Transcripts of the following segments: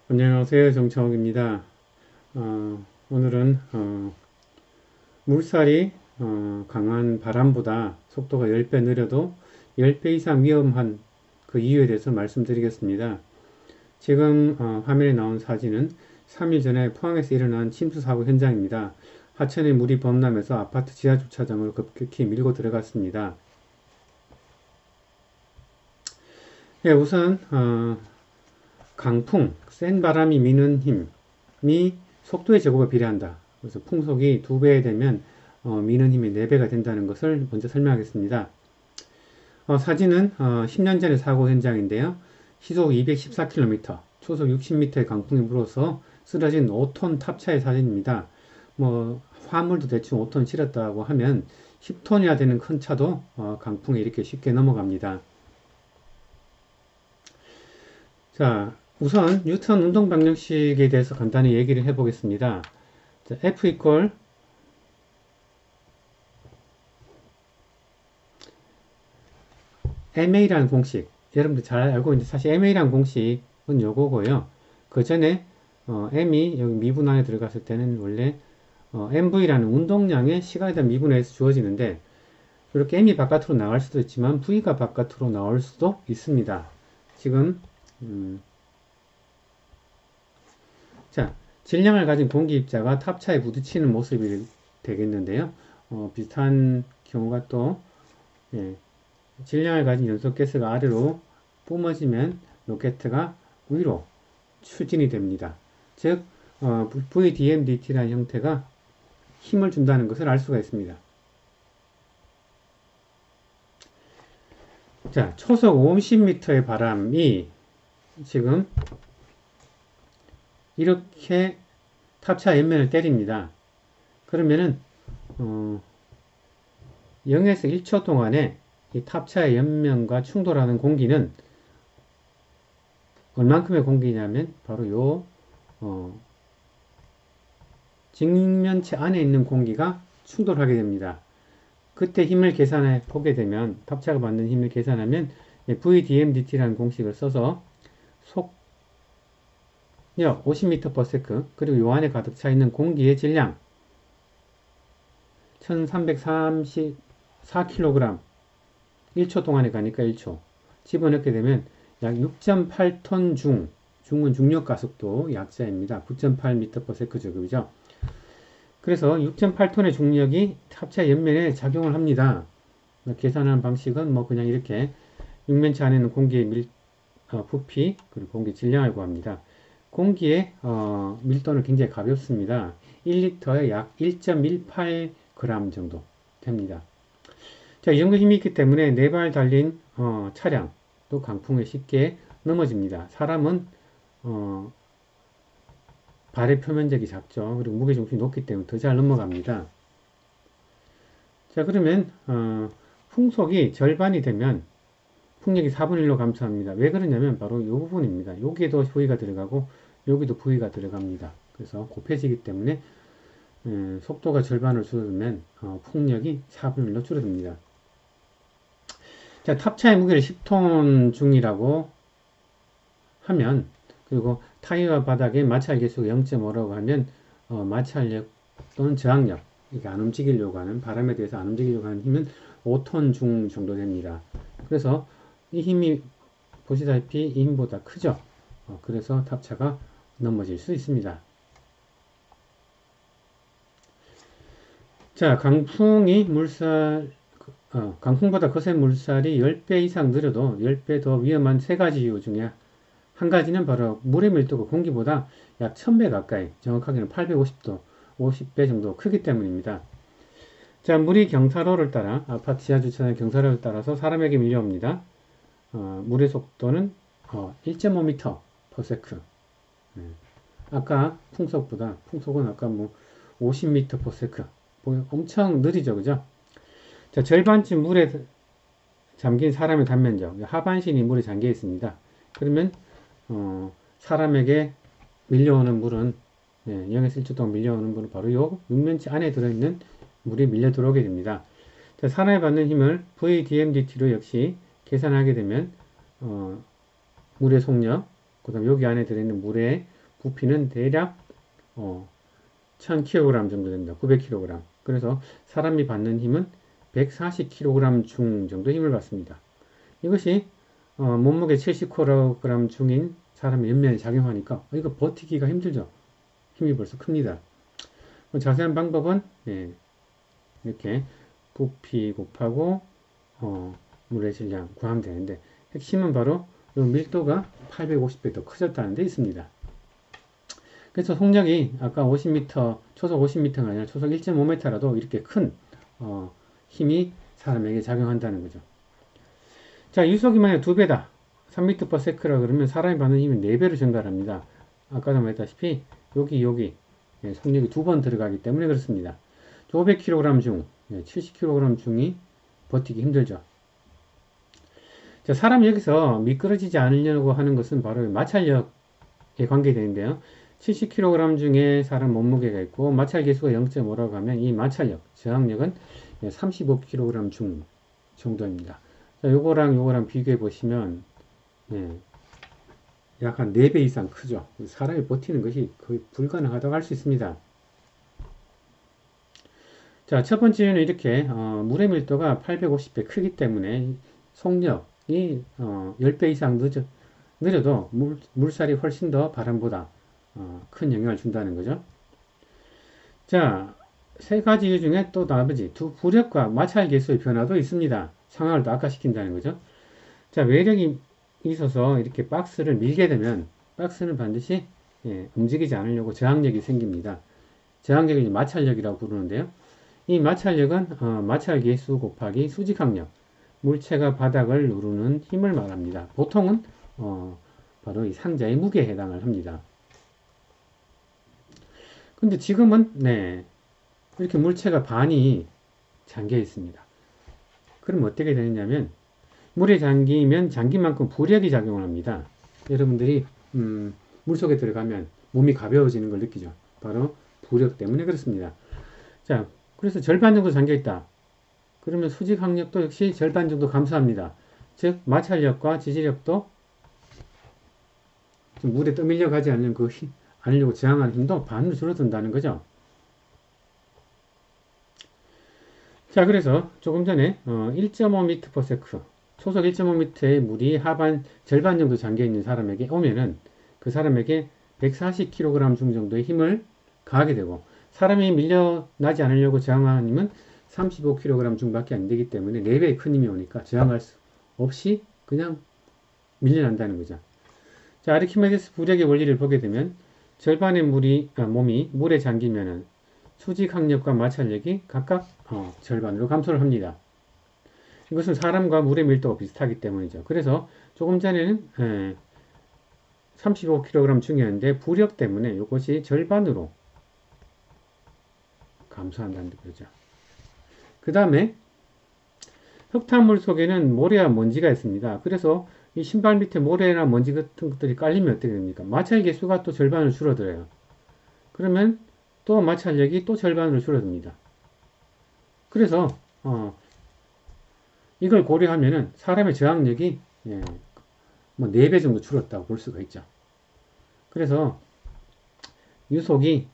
안녕하세요. 정청욱입니다. 오늘은 물살이 강한 바람보다 속도가 10배 느려도 10배 이상 위험한 그 이유에 대해서 말씀드리겠습니다. 지금 화면에 나온 사진은 3일 전에 포항에서 일어난 침수 사고 현장입니다. 하천에 물이 범람해서 아파트 지하 주차장으로 급격히 밀고 들어갔습니다. 예, 우선 강풍, 센 바람이 미는 힘이 속도의 제곱에 비례한다. 그래서 풍속이 2배 되면 미는 힘이 4배가 된다는 것을 먼저 설명하겠습니다. 사진은 10년 전의 사고 현장인데요. 시속 214km, 초속 60m의 강풍이 불어서 쓰러진 5톤 탑차의 사진입니다. 화물도 대충 5톤 실었다고 하면 10톤이나 되는 큰 차도 강풍에 이렇게 쉽게 넘어갑니다. 자, 우선 뉴턴 운동 방정식에 대해서 간단히 얘기를 해보겠습니다. 자, F 이퀄 MA라는 공식, 여러분들 잘 알고 있는데 사실 MA라는 공식은 요거고요. 그 전에 M이 여기 미분 안에 들어갔을 때는 원래 MV라는 운동량의 시간에 대한 미분에서 주어지는데 이렇게 M이 바깥으로 나갈 수도 있지만 V가 바깥으로 나올 수도 있습니다. 지금 자, 질량을 가진 공기 입자가 탑차에 부딪히는 모습이 되겠는데요. 비슷한 경우가 또 예, 질량을 가진 연소가스가 아래로 뿜어지면 로켓가 위로 추진이 됩니다. 즉 VDMDT라는 형태가 힘을 준다는 것을 알 수가 있습니다. 자, 초속 50m의 바람이 지금 이렇게 탑차 옆면을 때립니다. 그러면은 0에서 1초 동안에 이 탑차의 옆면과 충돌하는 공기는 얼만큼의 공기냐면 바로 요 직면체 안에 있는 공기가 충돌하게 됩니다. 그때 힘을 계산해 보게 되면 탑차가 받는 힘을 계산하면 VDMDT라는 공식을 써서 속력 50m/s 그리고 요 안에 가득 차 있는 공기의 질량 1334kg 1초 동안에 가니까 1초 집어넣게 되면 약 6.8톤 중은 중력 가속도 약자입니다. 9.8m/s 제곱이죠. 그래서 6.8톤의 중력이 탑차 옆면에 작용을 합니다. 계산하는 방식은 그냥 이렇게 육면체 안에 있는 공기의 부피 그리고 공기 질량을 구합니다. 공기의 밀도는 굉장히 가볍습니다. 1리터에 약 1.18g 정도 됩니다. 자, 이 정도 힘이 있기 때문에 4발 달린 차량도 강풍에 쉽게 넘어집니다. 사람은 발의 표면적이 작죠. 그리고 무게중심이 높기 때문에 더 잘 넘어갑니다. 자, 그러면 풍속이 절반이 되면 풍력이 4분의 1로 감소합니다. 왜 그러냐면 바로 이 부분입니다. 여기에도 V가 들어가고 여기도 V가 들어갑니다. 그래서 곱해지기 때문에 속도가 절반을 줄어들면 풍력이 4분의 1로 줄어듭니다. 자, 탑차의 무게를 10톤 중이라고 하면 그리고 타이어 바닥에 마찰 계수가 0.5라고 하면 마찰력 또는 저항력 이게 안 움직이려고 하는 바람에 대해서 안 움직이려고 하는 힘은 5톤 중 정도 됩니다. 그래서 이 힘이 보시다시피 이 힘보다 크죠. 그래서 탑차가 넘어질 수 있습니다. 자, 강풍보다 거센 물살이 10배 이상 느려도 10배 더 위험한 세 가지 이유 중에 한 가지는 바로 물의 밀도가 공기보다 약 1000배 가까이, 정확하게는 850도, 50배 정도 크기 때문입니다. 자, 물이 경사로를 따라, 아파트 지하 주차장 경사로를 따라서 사람에게 밀려옵니다. 물의 속도는 1.5m/s. 아까 풍속은 아까 50m/s. 엄청 느리죠, 그죠? 자, 절반쯤 물에 잠긴 사람의 단면적, 하반신이 물에 잠겨 있습니다. 그러면 사람에게 밀려오는 물은 0에서 1초 동안 밀려오는 물은 바로 요 육면체 안에 들어있는 물이 밀려 들어오게 됩니다. 자, 사람이 받는 힘을 VDMDT로 역시 계산하게 되면 물의 속력, 그 다음 여기 안에 들어있는 물의 부피는 대략 1000kg 정도 됩니다. 900kg. 그래서 사람이 받는 힘은 140kg 중 정도 힘을 받습니다. 이것이 몸무게 70kg 중인 사람의 옆면에 작용하니까 이거 버티기가 힘들죠. 힘이 벌써 큽니다. 자세한 방법은 이렇게 부피 곱하고 물의 질량 구하면 되는데 핵심은 바로 이 밀도가 850배 더 커졌다는 데 있습니다. 그래서 속력이 아까 50m, 초속 50m가 아니라 초속 1.5m라도 이렇게 큰 힘이 사람에게 작용한다는 거죠. 자, 유속이 만약 2배다. 3m/s라 그러면 사람이 받는 힘이 4배로 증가합니다. 아까도 말했다시피 여기 속력이 2번 들어가기 때문에 그렇습니다. 500kg 중 70kg 중이 버티기 힘들죠. 자, 사람이 여기서 미끄러지지 않으려고 하는 것은 바로 마찰력에 관계되는데요. 70kg 중에 사람 몸무게가 있고 마찰 계수가 0.5라고 하면 이 마찰력, 저항력은 35kg 중 정도입니다. 자, 요거랑 비교해 보시면 약 한 4배 이상 크죠. 사람이 버티는 것이 거의 불가능하다고 할 수 있습니다. 자, 첫 번째는 이렇게 물의 밀도가 850배 크기 때문에 속력이 10배 이상 느려도 물살이 훨씬 더 바람보다 큰 영향을 준다는 거죠. 자, 세 가지 이유 중에 또 나머지 두 부력과 마찰 계수의 변화도 있습니다. 상황을 더 악화시킨다는 거죠. 자, 외력이 있어서 이렇게 박스를 밀게 되면 박스는 반드시 움직이지 않으려고 저항력이 생깁니다. 저항력이 마찰력이라고 부르는데요. 이 마찰력은 마찰 계수 곱하기 수직항력, 물체가 바닥을 누르는 힘을 말합니다. 보통은 바로 이 상자의 무게에 해당을 합니다. 근데 지금은 이렇게 물체가 반이 잠겨 있습니다. 그럼 어떻게 되느냐면 물에 잠기면 잠긴 만큼 부력이 작용을 합니다. 여러분들이 물속에 들어가면 몸이 가벼워지는 걸 느끼죠. 바로 부력 때문에 그렇습니다. 자, 그래서 절반 정도 잠겨 있다. 그러면 수직 항력도 역시 절반 정도 감소합니다. 즉 마찰력과 지지력도 물에 떠밀려 가지 않는 않으려고 저항하는 힘도 반으로 줄어든다는 거죠. 자, 그래서 조금 전에 1.5m/s 초속 1.5m의 물이 하반 절반 정도 잠겨 있는 사람에게 오면은 그 사람에게 140kg 중 정도의 힘을 가하게 되고 사람이 밀려나지 않으려고 저항하는 힘은 35kg 중밖에 안 되기 때문에 4배의 큰 힘이 오니까 저항할 수 없이 그냥 밀려난다는 거죠. 자, 아르키메데스 부력의 원리를 보게 되면 절반의 몸이 물에 잠기면은 수직 항력과 마찰력이 각각 절반으로 감소를 합니다. 이것은 사람과 물의 밀도가 비슷하기 때문이죠. 그래서 조금 전에는 35kg 중이었는데 부력 때문에 이것이 절반으로 감소한다는 거죠. 그 다음에 흙탕물 속에는 모래와 먼지가 있습니다. 그래서 이 신발 밑에 모래나 먼지 같은 것들이 깔리면 어떻게 됩니까? 마찰 계수가 또 절반으로 줄어들어요. 그러면 또 마찰력이 또 절반으로 줄어듭니다. 그래서 이걸 고려하면은 사람의 저항력이 뭐 4배 정도 줄었다고 볼 수가 있죠. 그래서 유속이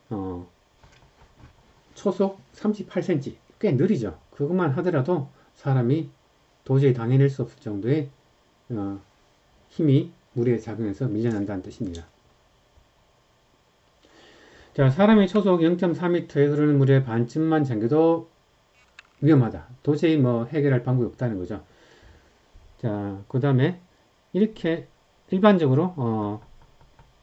초속 38cm 꽤 느리죠. 그것만 하더라도 사람이 도저히 당해낼 수 없을 정도의 힘이 물에 작용해서 밀려난다는 뜻입니다. 자, 사람의 초속 0.4m에 흐르는 물의 반쯤만 잠겨도 위험하다. 도저히 뭐 해결할 방법이 없다는 거죠. 자, 그 다음에 이렇게 일반적으로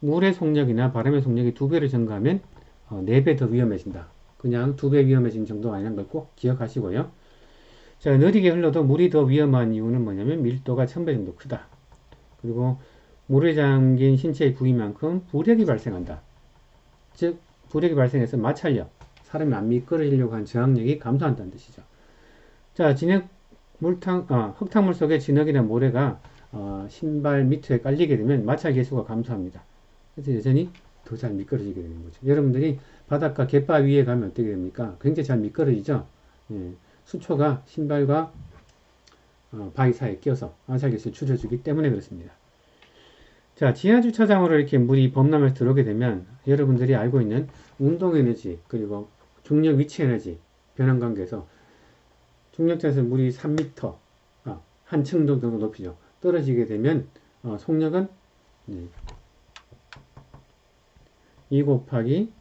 물의 속력이나 바람의 속력이 2배로 증가하면 4배 더 위험해진다. 그냥 2배 위험해진 정도가 아니라는 걸 꼭 기억하시고요. 자, 느리게 흘러도 물이 더 위험한 이유는 뭐냐면 밀도가 1000배 정도 크다. 그리고 물에 잠긴 신체의 부위만큼 부력이 발생한다. 즉 부력이 발생해서 마찰력, 사람이 안 미끄러지려고 한 저항력이 감소한다는 뜻이죠. 자, 흙탕물 속에 진흙이나 모래가 신발 밑에 깔리게 되면 마찰 계수가 감소합니다. 그래서 여전히 더 잘 미끄러지게 되는 거죠. 여러분들이 바닷가 갯바 위에 가면 어떻게 됩니까? 굉장히 잘 미끄러지죠? 수초가 신발과 바위 사이에 끼어서 마찰 계수를 줄여주기 때문에 그렇습니다. 자, 지하주차장으로 이렇게 물이 범람해서 들어오게 되면 여러분들이 알고 있는 운동에너지 그리고 중력 위치에너지 변환 관계에서 중력장에서 물이 3m 한 층 정도 높이죠. 떨어지게 되면 속력은 2 곱하기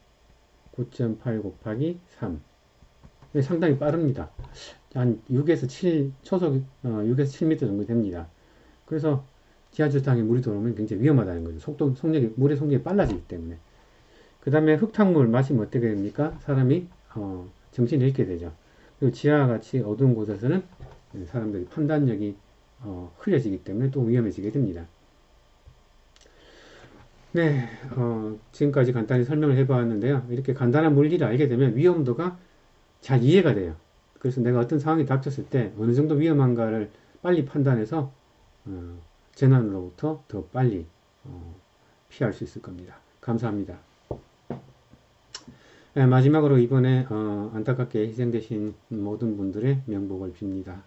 9.8 곱하기 3 상당히 빠릅니다. 한 6에서 7 초속 6에서 7m 정도 됩니다. 그래서 지하주차장에 물이 들어오면 굉장히 위험하다는 거죠. 물의 속력이 빨라지기 때문에. 그 다음에 흙탕물 마시면 어떻게 됩니까? 사람이 정신을 잃게 되죠. 그리고 지하와 같이 어두운 곳에서는 사람들이 판단력이 흐려지기 때문에 또 위험해지게 됩니다. 네, 지금까지 간단히 설명을 해보았는데요. 이렇게 간단한 물리를 알게 되면 위험도가 잘 이해가 돼요. 그래서 내가 어떤 상황이 닥쳤을 때 어느 정도 위험한가를 빨리 판단해서 재난으로부터 더 빨리 피할 수 있을 겁니다. 감사합니다. 네, 마지막으로 이번에 안타깝게 희생되신 모든 분들의 명복을 빕니다.